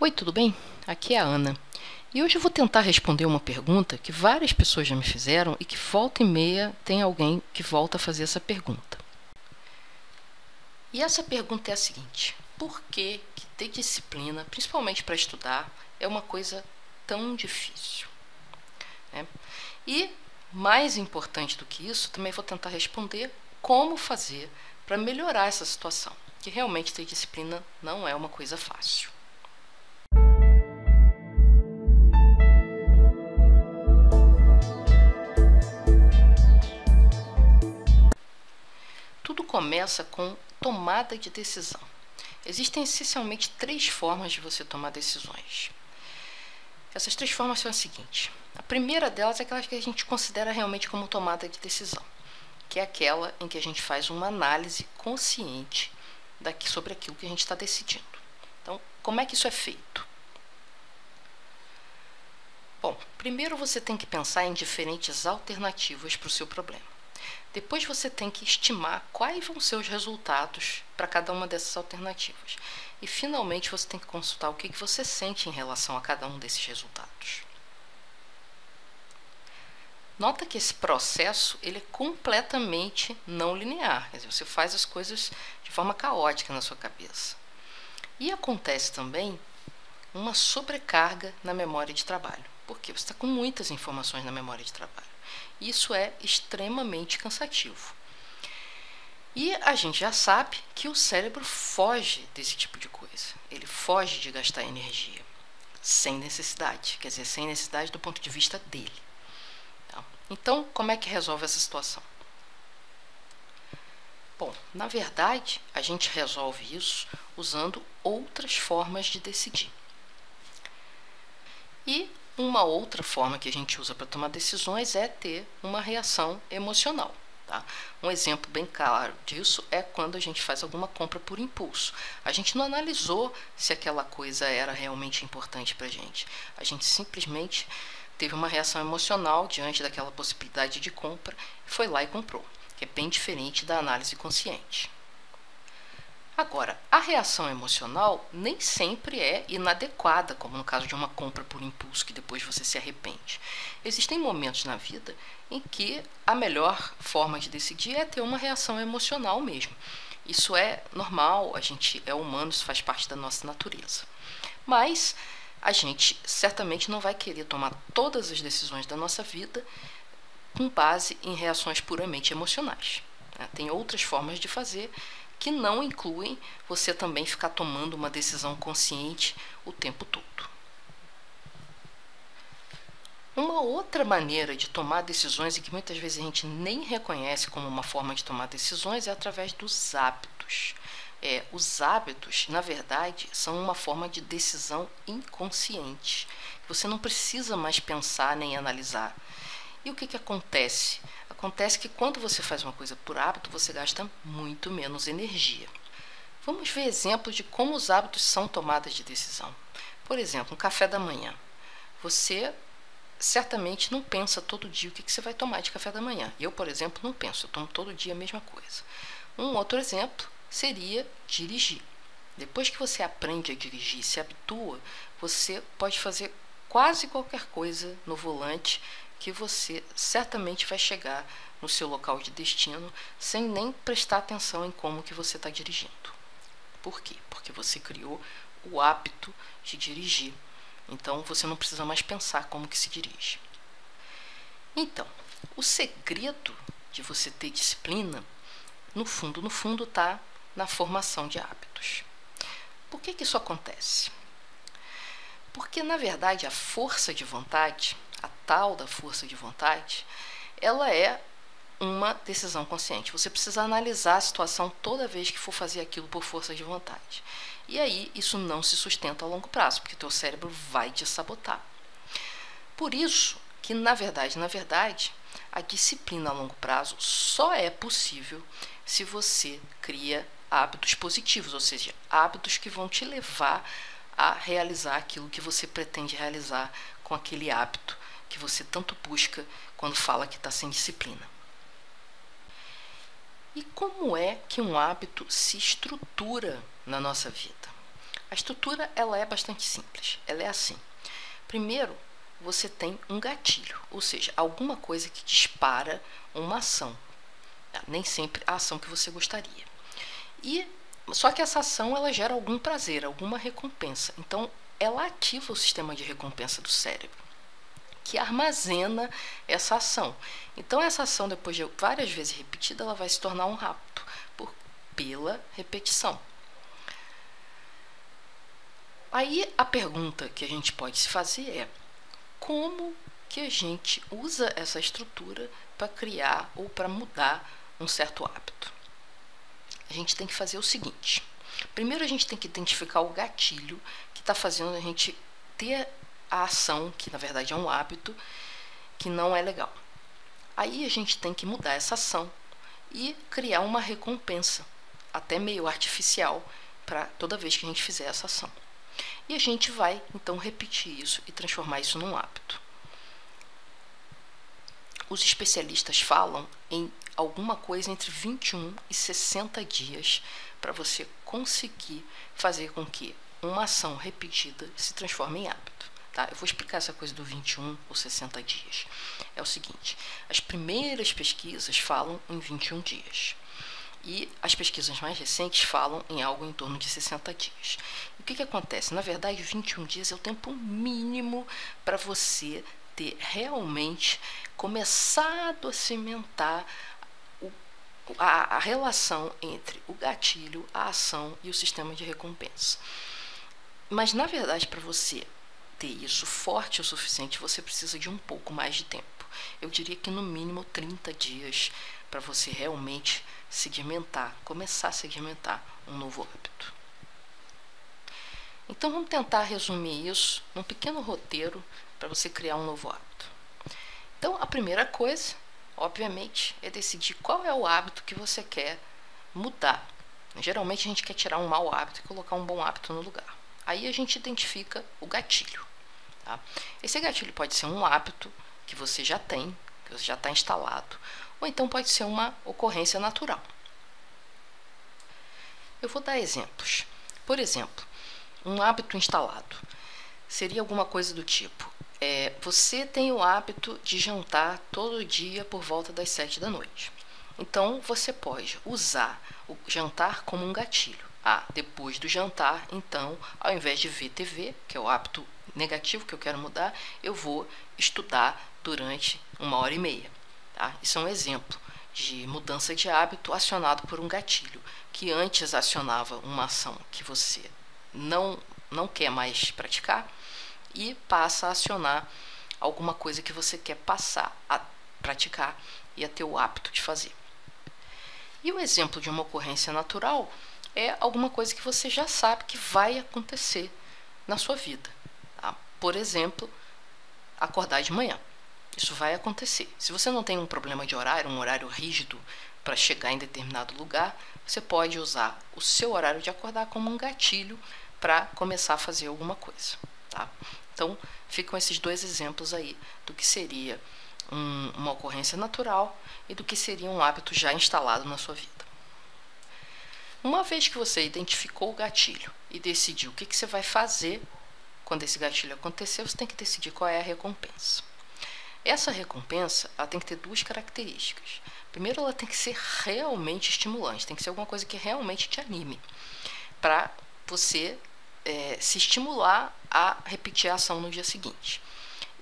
Oi, tudo bem? Aqui é a Ana. E hoje eu vou tentar responder uma pergunta que várias pessoas já me fizeram e que volta e meia tem alguém que volta a fazer essa pergunta. E essa pergunta é a seguinte: por que ter disciplina, principalmente para estudar, é uma coisa tão difícil? E, mais importante do que isso, também vou tentar responder como fazer para melhorar essa situação, que realmente ter disciplina não é uma coisa fácil. Tudo começa com tomada de decisão. Existem essencialmente 3 formas de você tomar decisões. Essas 3 formas são as seguintes. A primeira delas é aquela que a gente considera realmente como tomada de decisão, que é aquela em que a gente faz uma análise consciente sobre aquilo que a gente está decidindo. Então, como é que isso é feito? Bom, primeiro você tem que pensar em diferentes alternativas para o seu problema. Depois você tem que estimar quais vão ser os resultados para cada uma dessas alternativas. E finalmente você tem que consultar o que você sente em relação a cada um desses resultados. Nota que esse processo ele é completamente não linear. Quer dizer, você faz as coisas de forma caótica na sua cabeça. E acontece também uma sobrecarga na memória de trabalho. Porque você está com muitas informações na memória de trabalho. Isso é extremamente cansativo. E a gente já sabe que o cérebro foge desse tipo de coisa. Ele foge de gastar energia sem necessidade, quer dizer, sem necessidade do ponto de vista dele. Então, como é que resolve essa situação? Bom, na verdade, a gente resolve isso usando outras formas de decidir. E uma outra forma que a gente usa para tomar decisões é ter uma reação emocional. Tá? Um exemplo bem claro disso é quando a gente faz alguma compra por impulso. A gente não analisou se aquela coisa era realmente importante para a gente. A gente simplesmente teve uma reação emocional diante daquela possibilidade de compra e foi lá e comprou, que é bem diferente da análise consciente. Agora, a reação emocional nem sempre é inadequada, como no caso de uma compra por impulso que depois você se arrepende. Existem momentos na vida em que a melhor forma de decidir é ter uma reação emocional mesmo. Isso é normal, a gente é humano, isso faz parte da nossa natureza. Mas a gente certamente não vai querer tomar todas as decisões da nossa vida com base em reações puramente emocionais. Tem outras formas de fazer que não incluem você também ficar tomando uma decisão consciente o tempo todo. Uma outra maneira de tomar decisões e que muitas vezes a gente nem reconhece como uma forma de tomar decisões é através dos hábitos. Os hábitos, na verdade, são uma forma de decisão inconsciente. Você não precisa mais pensar nem analisar. E o que acontece? Acontece que quando você faz uma coisa por hábito, você gasta muito menos energia. Vamos ver exemplos de como os hábitos são tomadas de decisão. Por exemplo, um café da manhã. Você certamente não pensa todo dia o que você vai tomar de café da manhã. Eu, por exemplo, não penso, eu tomo todo dia a mesma coisa. Um outro exemplo seria dirigir. Depois que você aprende a dirigir e se habitua, você pode fazer quase qualquer coisa no volante que você certamente vai chegar no seu local de destino sem nem prestar atenção em como que você está dirigindo. Por quê? Porque você criou o hábito de dirigir. Então, você não precisa mais pensar como que se dirige. Então, o segredo de você ter disciplina, no fundo, está na formação de hábitos. Por que isso acontece? Porque, na verdade, a força de vontade, a tal da força de vontade, ela é uma decisão consciente. Você precisa analisar a situação toda vez que for fazer aquilo por força de vontade. E aí, isso não se sustenta a longo prazo, porque o teu cérebro vai te sabotar. Por isso que, na verdade, a disciplina a longo prazo só é possível se você cria hábitos positivos, ou seja, hábitos que vão te levar a realizar aquilo que você pretende realizar com aquele hábito que você tanto busca quando fala que está sem disciplina. E como é que um hábito se estrutura na nossa vida? A estrutura ela é bastante simples. Ela é assim. Primeiro, você tem um gatilho, ou seja, alguma coisa que dispara uma ação. Nem sempre a ação que você gostaria. Só que essa ação ela gera algum prazer, alguma recompensa. Então, ela ativa o sistema de recompensa do cérebro, que armazena essa ação. Então, essa ação, depois de várias vezes repetida, ela vai se tornar um hábito pela repetição. Aí, a pergunta que a gente pode se fazer é: como que a gente usa essa estrutura para criar ou para mudar um certo hábito? A gente tem que fazer o seguinte. Primeiro, a gente tem que identificar o gatilho que está fazendo a gente ter a ação, que na verdade é um hábito, que não é legal. Aí a gente tem que mudar essa ação e criar uma recompensa, até meio artificial, para toda vez que a gente fizer essa ação. E a gente vai, então, repetir isso e transformar isso num hábito. Os especialistas falam em alguma coisa entre 21 e 60 dias para você conseguir fazer com que uma ação repetida se transforme em hábito. Tá? Eu vou explicar essa coisa do 21 ou 60 dias. É o seguinte, as primeiras pesquisas falam em 21 dias. E as pesquisas mais recentes falam em algo em torno de 60 dias. E o que acontece? Na verdade, 21 dias é o tempo mínimo para você ter realmente começado a cimentar a relação entre o gatilho, a ação e o sistema de recompensa. Mas, na verdade, para você ter isso forte o suficiente, você precisa de um pouco mais de tempo. Eu diria que no mínimo 30 dias para você realmente segmentar, começar a segmentar um novo hábito. Então vamos tentar resumir isso num pequeno roteiro para você criar um novo hábito. Então a primeira coisa, obviamente, é decidir qual é o hábito que você quer mudar. Geralmente a gente quer tirar um mau hábito e colocar um bom hábito no lugar. Aí a gente identifica o gatilho. Tá? Esse gatilho pode ser um hábito que você já tem, que você já está instalado, ou então pode ser uma ocorrência natural. Eu vou dar exemplos. Por exemplo, um hábito instalado seria alguma coisa do tipo: você tem o hábito de jantar todo dia por volta das 7 da noite. Então, você pode usar o jantar como um gatilho. Depois do jantar, então, ao invés de ver TV, que é o hábito negativo que eu quero mudar, eu vou estudar durante 1h30. Tá? Isso é um exemplo de mudança de hábito acionado por um gatilho, que antes acionava uma ação que você não quer mais praticar e passa a acionar alguma coisa que você quer passar a praticar e a ter o hábito de fazer. E o exemplo de uma ocorrência natural é alguma coisa que você já sabe que vai acontecer na sua vida. Tá? Por exemplo, acordar de manhã. Isso vai acontecer. Se você não tem um problema de horário, um horário rígido para chegar em determinado lugar, você pode usar o seu horário de acordar como um gatilho para começar a fazer alguma coisa. Tá? Então, ficam esses dois exemplos aí do que seria uma ocorrência natural e do que seria um hábito já instalado na sua vida. Uma vez que você identificou o gatilho e decidiu o que você vai fazer quando esse gatilho acontecer, você tem que decidir qual é a recompensa. Essa recompensa ela tem que ter duas características. Primeiro, ela tem que ser realmente estimulante, tem que ser alguma coisa que realmente te anime, para você se estimular a repetir a ação no dia seguinte.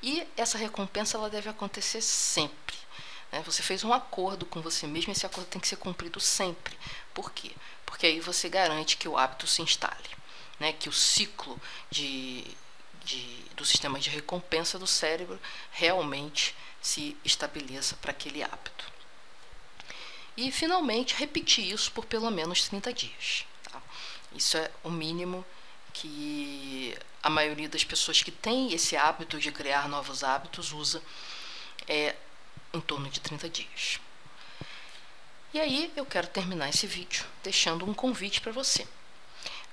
E essa recompensa ela deve acontecer sempre. Né? Você fez um acordo com você mesmo e esse acordo tem que ser cumprido sempre. Por quê? Porque aí você garante que o hábito se instale, né? Que o ciclo do sistema de recompensa do cérebro realmente se estabeleça para aquele hábito. E, finalmente, repetir isso por pelo menos 30 dias. Tá? Isso é o mínimo que a maioria das pessoas que tem esse hábito de criar novos hábitos usa, em torno de 30 dias. E aí eu quero terminar esse vídeo deixando um convite para você.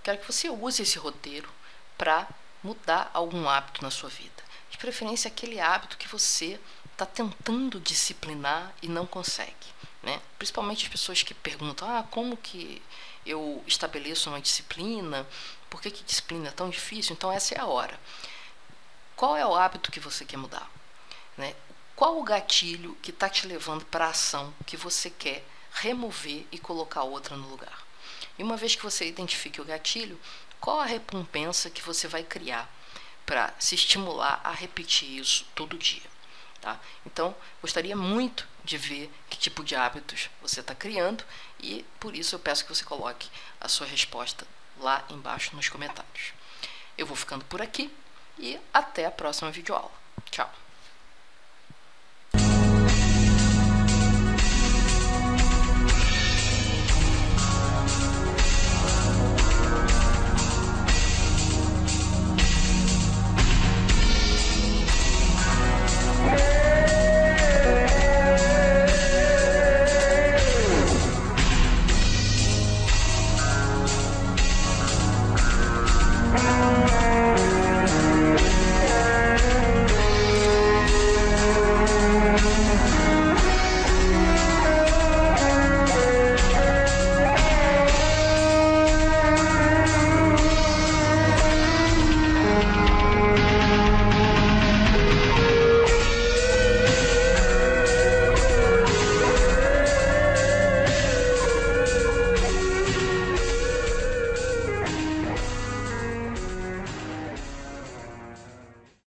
Quero que você use esse roteiro para mudar algum hábito na sua vida. De preferência aquele hábito que você está tentando disciplinar e não consegue. Né? Principalmente as pessoas que perguntam, como que eu estabeleço uma disciplina Por que disciplina é tão difícil? Então essa é a hora. Qual é o hábito que você quer mudar? Né? Qual o gatilho que está te levando para a ação que você quer remover e colocar outra no lugar? E uma vez que você identifique o gatilho, qual a recompensa que você vai criar para se estimular a repetir isso todo dia? Tá? Então, gostaria muito de ver que tipo de hábitos você está criando e por isso eu peço que você coloque a sua resposta lá embaixo nos comentários. Eu vou ficando por aqui e até a próxima videoaula. Tchau!